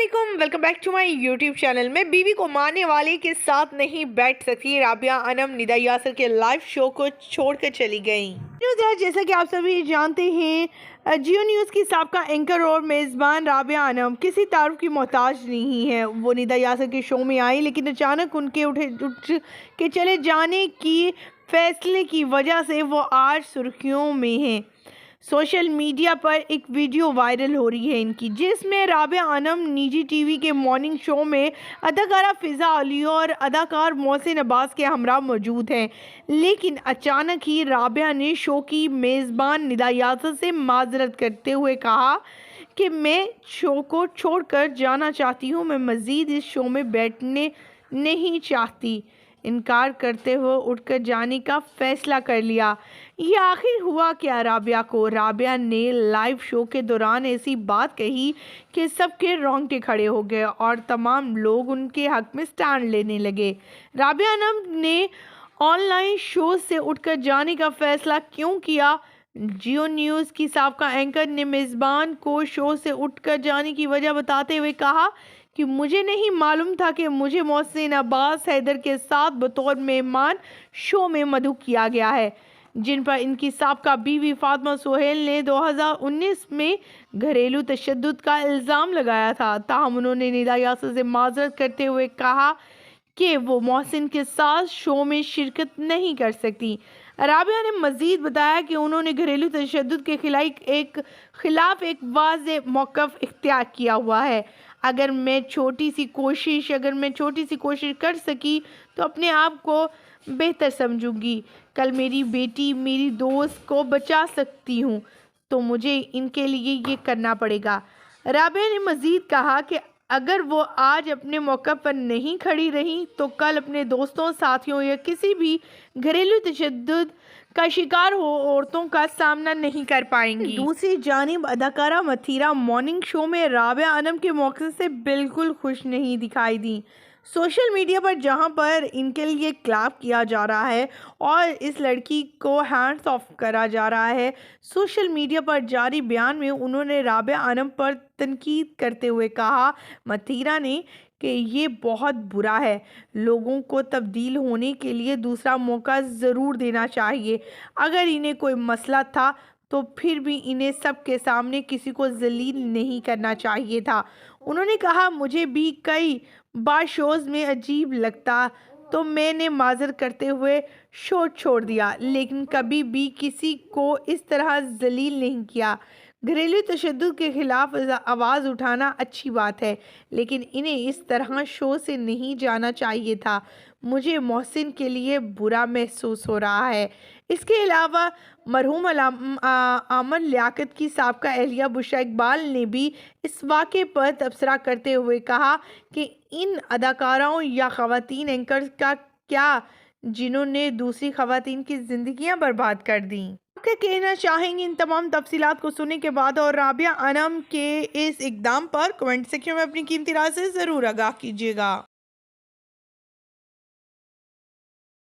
अस्सलामुअलैकुम, welcome back to my YouTube channel. मैं बीवी को मारने वाले के साथ नहीं बैठ सकती, राबिया अनम निदा यासर के लाइव शो को छोड़कर चली गई। जैसा कि आप सभी जानते हैं, जियो न्यूज़ की साबका एंकर और मेज़बान राबिया अनम किसी तारुफ की मोहताज नहीं है। वो निदा यासर के शो में आई, लेकिन अचानक उनके उठ के चले जाने की फैसले की वजह से वो आज सुर्खियों में है। सोशल मीडिया पर एक वीडियो वायरल हो रही है इनकी, जिसमें राबिया अनम निजी टीवी के मॉर्निंग शो में अदाकारा फिज़ा अली और अदाकार मोहसिन अब्बास के हमरा मौजूद हैं। लेकिन अचानक ही राबिया ने शो की मेज़बान निदा यासर से माजरत करते हुए कहा कि मैं शो को छोड़कर जाना चाहती हूँ, मैं मज़ीद इस शो में बैठने नहीं चाहती। इनकार करते हुए उठकर जाने का फैसला कर लिया। ये आखिर हुआ क्या राबिया को? राबिया ने लाइव शो के दौरान ऐसी बात कही कि सबके रोंगटे खड़े हो गए और तमाम लोग उनके हक में स्टैंड लेने लगे। राबिया अनम ने ऑनलाइन शो से उठकर जाने का फैसला क्यों किया? जियो न्यूज़ की साबका एंकर ने मेज़बान को शो से उठकर जाने की वजह बताते हुए कहा कि मुझे नहीं मालूम था कि मुझे मोहसिन अब्बास हैदर के साथ बतौर मेहमान शो में मदऊ किया गया है, जिन पर इनकी साबका बीवी फातिमा सोहेल ने 2019 में घरेलू तशद्दुद का इल्ज़ाम लगाया था। ताहम उन्होंने निदा यासर से माजरत करते हुए कहा कि वो मोहसिन के साथ शो में शिरकत नहीं कर सकती। राबिया ने मज़ीद बताया कि उन्होंने घरेलू तशद्दुद के खिलाफ एक वाज़ेह मौक़िफ़ इख्तियार किया हुआ है। अगर मैं छोटी सी कोशिश कर सकी तो अपने आप को बेहतर समझूंगी। कल मेरी बेटी, मेरी दोस्त को बचा सकती हूँ, तो मुझे इनके लिए ये करना पड़ेगा। राबिया ने मज़ीद कहा कि अगर वो आज अपने मौक़े पर नहीं खड़ी रही तो कल अपने दोस्तों, साथियों या किसी भी घरेलू तशद्दुद का शिकार हो औरतों का सामना नहीं कर पाएंगी। दूसरी जानिब अदाकारा मथीरा मॉर्निंग शो में राबिया अनम के मौके से बिल्कुल खुश नहीं दिखाई दी। सोशल मीडिया पर जहां पर इनके लिए क्लैप किया जा रहा है और इस लड़की को हैंड्स ऑफ करा जा रहा है, सोशल मीडिया पर जारी बयान में उन्होंने राबिया अनम पर तनकीद करते हुए कहा मथीरा ने कि ये बहुत बुरा है, लोगों को तब्दील होने के लिए दूसरा मौका ज़रूर देना चाहिए। अगर इन्हें कोई मसला था तो फिर भी इन्हें सबके सामने किसी को जलील नहीं करना चाहिए था। उन्होंने कहा मुझे भी कई बार शोज़ में अजीब लगता तो मैंने माजर करते हुए शो छोड़ दिया, लेकिन कभी भी किसी को इस तरह जलील नहीं किया। घरेलू तशद्दुद के खिलाफ आवाज़ उठाना अच्छी बात है, लेकिन इन्हें इस तरह शो से नहीं जाना चाहिए था। मुझे मोहसिन के लिए बुरा महसूस हो रहा है। इसके अलावा मरहूम आमर लियाकत की साबका एहलिया बुशरा इकबाल ने भी इस वाक़े पर तबसरा करते हुए कहा कि इन अदाकाराओं या ख़वातीन एंकर्स का क्या जिन्होंने दूसरी ख़वातीन की ज़िंदगियां बर्बाद कर दी। क्या कहना चाहेंगे इन तमाम तफसीलात को सुनने के बाद, और राबिया अनम के इस इक़दाम पर कमेंट सेक्शन में अपनी कीमती राय से ज़रूर आगाह कीजिएगा।